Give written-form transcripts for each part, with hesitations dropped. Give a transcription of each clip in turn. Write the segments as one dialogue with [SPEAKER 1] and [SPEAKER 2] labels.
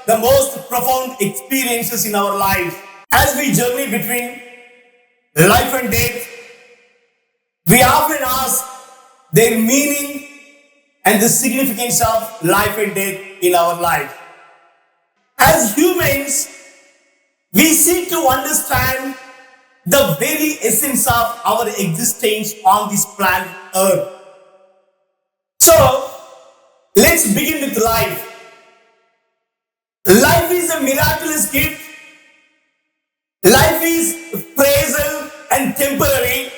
[SPEAKER 1] the most profound experiences in our life. As we journey between life and death, we often ask their meaning and the significance of life and death in our life. As humans, we seek to understand the very essence of our existence on this planet Earth. So, let's begin with life. Life is a miraculous gift. Life is fragile and temporary,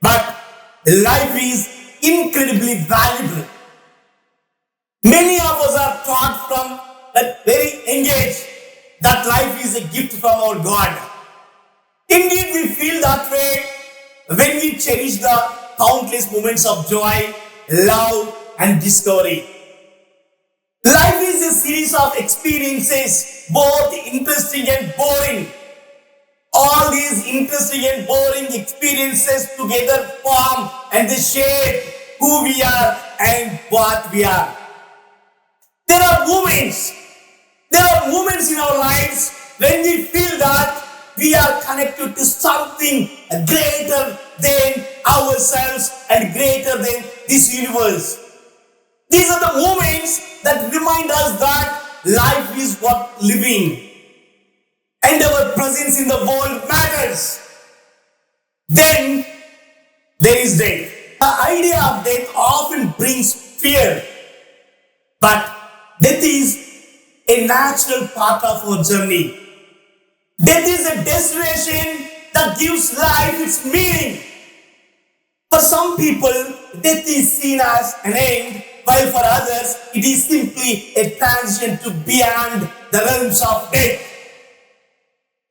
[SPEAKER 1] but life is incredibly valuable. Many of us are taught from that very young age that life is a gift from our God. Indeed, we feel that way when we cherish the countless moments of joy, love, and discovery. Life is a series of experiences, both interesting and boring. All these interesting and boring experiences together form and they shape who we are and what we are. There are moments in our lives when we feel that we are connected to something greater than ourselves and greater than this universe. These are the moments that remind us that life is worth living and our presence in the world matters. Then there is death. The idea of death often brings fear, but death is a natural part of our journey. Death is a destination that gives life its meaning. For some people, death is seen as an end, while for others, it is simply a transition to beyond the realms of death.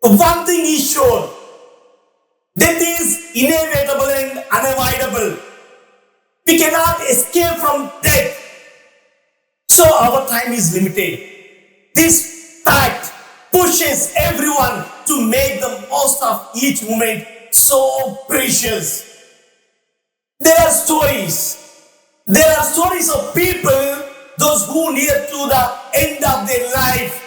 [SPEAKER 1] One thing is sure, death is inevitable and unavoidable. We cannot escape from death, so our time is limited. This fact pushes everyone to make the most of each moment so precious. There are stories. There are stories of people, those who near to the end of their life,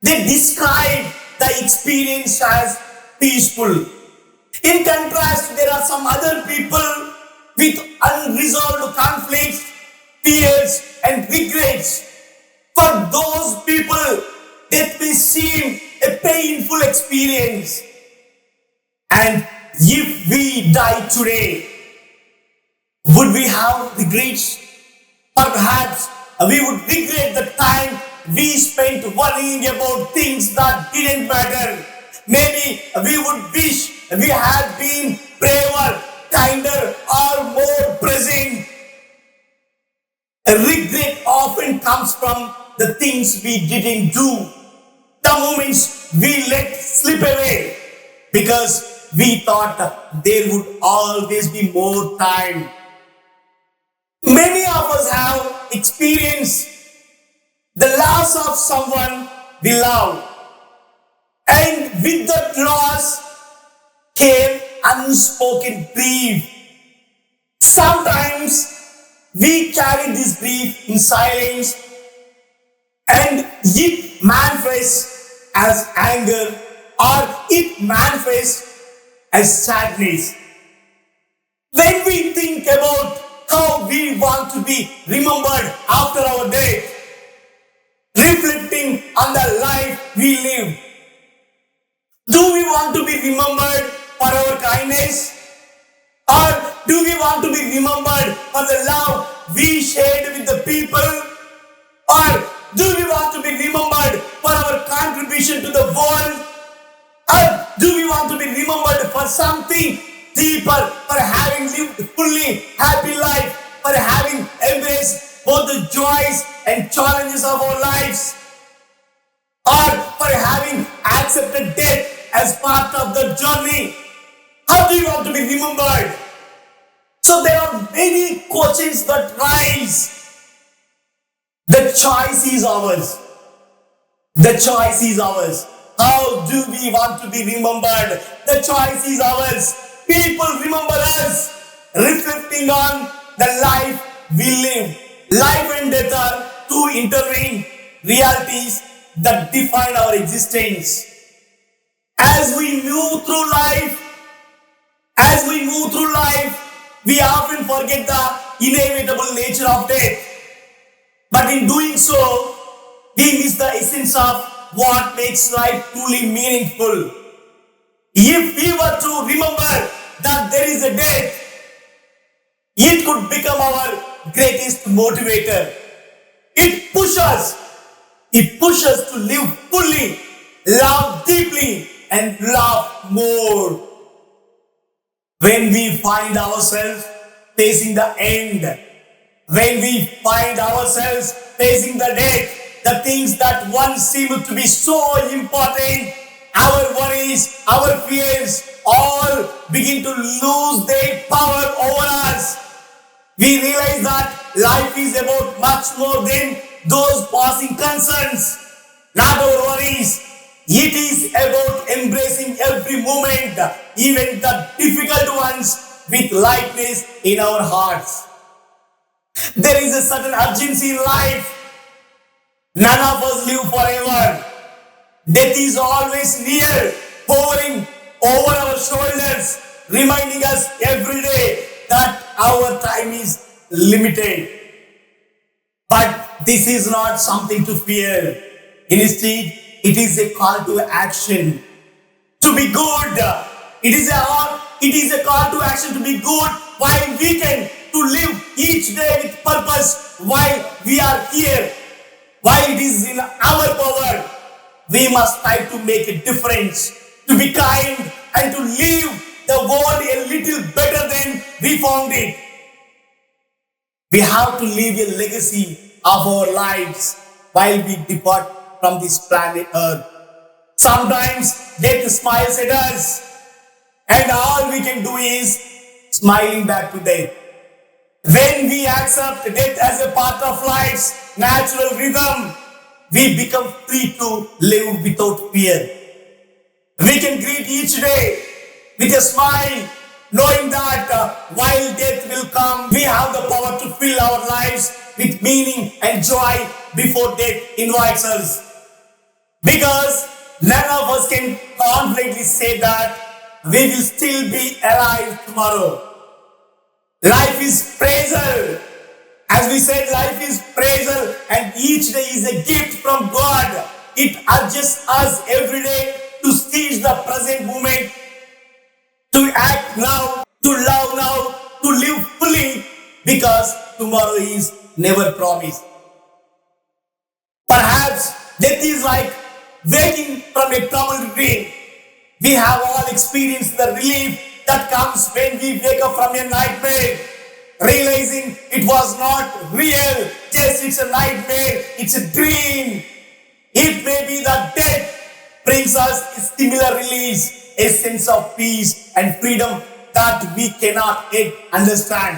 [SPEAKER 1] they describe the experience as peaceful. In contrast, there are some other people with unresolved conflicts, fears, and regrets. For those people, death may seem a painful experience. And if we die today, would we have regrets? Perhaps we would regret the time we spent worrying about things that didn't matter. Maybe we would wish we had been braver, kinder, or more present. A regret often comes from the things we didn't do, the moments we let slip away because we thought there would always be more time. Many of us have experienced the loss of someone we love, and with that loss came unspoken grief. Sometimes we carry this grief in silence and it manifests as anger or it manifests as sadness. When we think about how we want to be remembered after our death, reflecting on the life we live, do we want to be remembered for our kindness? Or do we want to be remembered for the love we shared with the people? Or do we want to be remembered for our contribution to the world? Or do we want to be remembered for something deeper, for having lived fully happy life, for having embraced both the joys and challenges of our lives, or for having accepted death as part of the journey? How do you want to be remembered? So there are many questions that rise. The choice is ours. The choice is ours. How do we want to be remembered? The choice is ours. People remember us reflecting on the life we live. Life and death are two intertwined. realities that define our existence. As we move through life, we often forget the inevitable nature of death. But in doing so, we miss the essence of what makes life truly meaningful. If we were to remember that there is a death, it could become our greatest motivator. It pushes to live fully, love deeply, and love more. When we find ourselves facing the end, when we find ourselves facing the death, the things that once seemed to be so important, our worries, our fears, all begin to lose their power over us. We realize that life is about much more than those passing concerns, not our worries. It is about embracing every moment, even the difficult ones, with lightness in our hearts. There is a certain urgency in life. None of us live forever. Death is always near, hovering over our shoulders, reminding us every day that our time is limited. But this is not something to fear. Instead, it is a call to action. To be good. It is a call to action to be good while we can, to live each day with purpose while we are here. While it is in our power, we must try to make a difference, to be kind and to leave the world a little better than we found it. We have to leave a legacy of our lives while we depart from this planet Earth. Sometimes death smiles at us, and all we can do is smiling back to death. When we accept death as a part of life's natural rhythm, we become free to live without fear. We can greet each day with a smile, knowing that while death will come, we have the power to fill our lives with meaning and joy before death invites us. Because none of us can confidently say that we will still be alive tomorrow. Life is praisal. As we said, life is praisal, and each day is a gift from God. It urges us every day to seize the present moment, to act now, to love now, to live fully, because tomorrow is never promised. Perhaps death is like waking from a troubled dream. We have all experienced the relief that comes when we wake up from a nightmare, realizing it was not real, just it's a nightmare, it's a dream. It may be that death brings us a similar release, a sense of peace and freedom that we cannot yet understand.